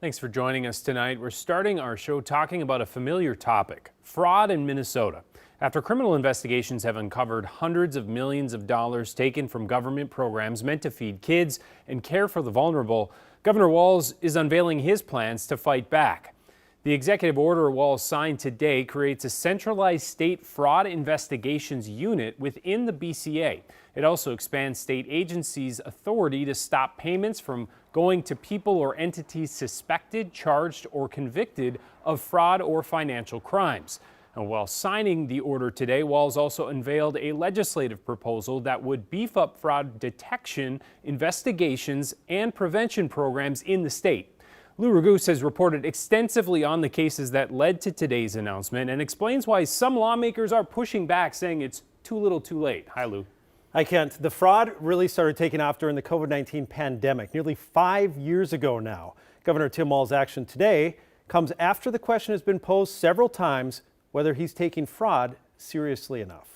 Thanks for joining us tonight. We're starting our show talking about a familiar topic, fraud in Minnesota. After criminal investigations have uncovered hundreds of millions of dollars taken from government programs meant to feed kids and care for the vulnerable, Governor Walz is unveiling his plans to fight back. The executive order Walz signed today creates a centralized state fraud investigations unit within the BCA. It also expands state agencies' authority to stop payments from going to people or entities suspected, charged, or convicted of fraud or financial crimes. And while signing the order today, Walz also unveiled a legislative proposal that would beef up fraud detection, investigations, and prevention programs in the state. Lou Raguse has reported extensively on the cases that led to today's announcement and explains why some lawmakers are pushing back, saying it's too little too late. Hi, Lou. Hi, Kent. The fraud really started taking off during the COVID-19 pandemic, nearly 5 years ago now. Governor Tim Walz's action today comes after the question has been posed several times whether he's taking fraud seriously enough.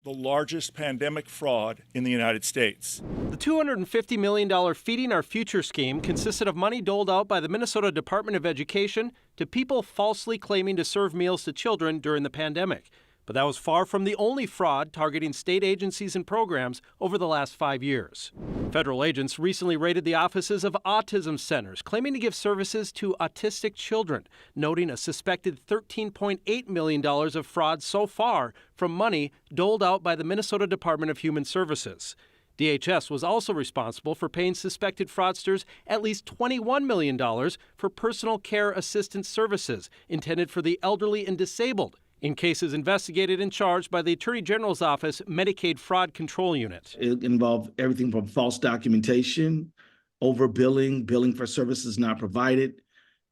The largest pandemic fraud in the United States. The $250 million Feeding Our Future scheme consisted of money doled out by the Minnesota Department of Education to people falsely claiming to serve meals to children during the pandemic. But that was far from the only fraud targeting state agencies and programs over the last 5 years. Federal agents recently raided the offices of autism centers, claiming to give services to autistic children, noting a suspected $13.8 million of fraud so far from money doled out by the Minnesota Department of Human Services. DHS was also responsible for paying suspected fraudsters at least $21 million for personal care assistance services intended for the elderly and disabled, in cases investigated and charged by the Attorney General's Office Medicaid Fraud Control Unit. It involved everything from false documentation, overbilling, billing for services not provided,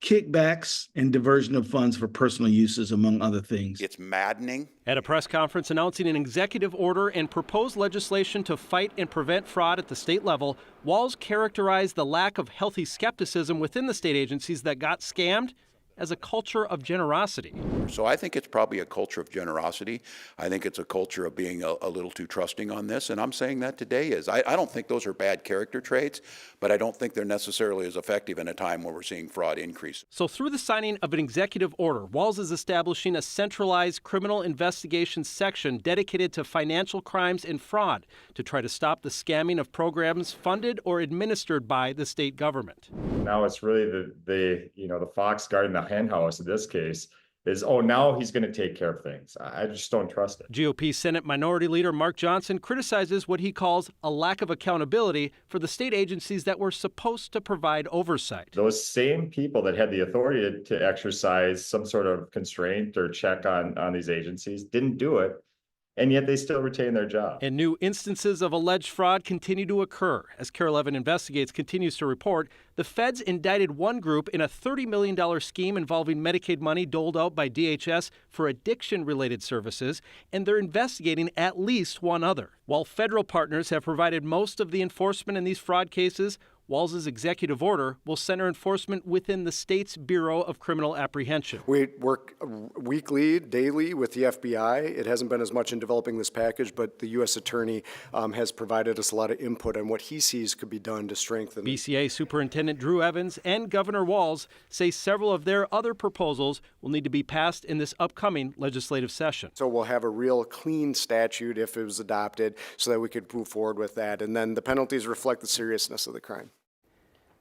kickbacks, and diversion of funds for personal uses, among other things. It's maddening. At a press conference announcing an executive order and proposed legislation to fight and prevent fraud at the state level, Walz characterized the lack of healthy skepticism within the state agencies that got scammed as a culture of generosity. So I think it's probably a culture of generosity. I think it's a culture of being a little too trusting on this. And I'm saying that today is, I don't think those are bad character traits, but I don't think they're necessarily as effective in a time where we're seeing fraud increase. So through the signing of an executive order, Walz is establishing a centralized criminal investigations section dedicated to financial crimes and fraud to try to stop the scamming of programs funded or administered by the state government. Now it's really the fox guarding the hen house in this case is, oh, now he's going to take care of things. I just don't trust it. GOP Senate Minority Leader Mark Johnson criticizes what he calls a lack of accountability for the state agencies that were supposed to provide oversight. Those same people that had the authority to exercise some sort of constraint or check on these agencies didn't do it, and yet they still retain their job. And new instances of alleged fraud continue to occur. As KARE 11 Investigates continues to report, the feds indicted one group in a $30 million scheme involving Medicaid money doled out by DHS for addiction-related services, and they're investigating at least one other. While federal partners have provided most of the enforcement in these fraud cases, Walz's executive order will center enforcement within the state's Bureau of Criminal Apprehension. We work weekly, daily with the FBI. It hasn't been as much in developing this package, but the U.S. Attorney has provided us a lot of input on what he sees could be done to strengthen. BCA Superintendent Drew Evans and Governor Walz say several of their other proposals will need to be passed in this upcoming legislative session. So we'll have a real clean statute if it was adopted so that we could move forward with that. And then the penalties reflect the seriousness of the crime.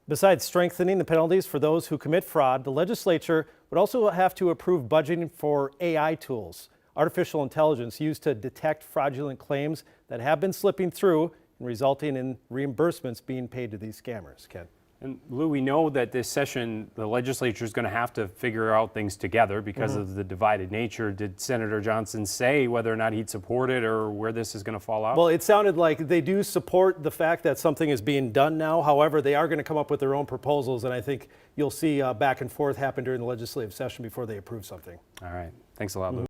Besides strengthening the penalties for those who commit fraud, the legislature would also have to approve budgeting for AI tools, artificial intelligence used to detect fraudulent claims that have been slipping through and resulting in reimbursements being paid to these scammers. Ken. And Lou, we know that this session, the legislature is going to have to figure out things together because of the divided nature. Did Senator Johnson say whether or not he'd support it or where this is going to fall out? Well, it sounded like they do support the fact that something is being done now. However, they are going to come up with their own proposals, and I think you'll see back and forth happen during the legislative session before they approve something. All right. Thanks a lot, Lou.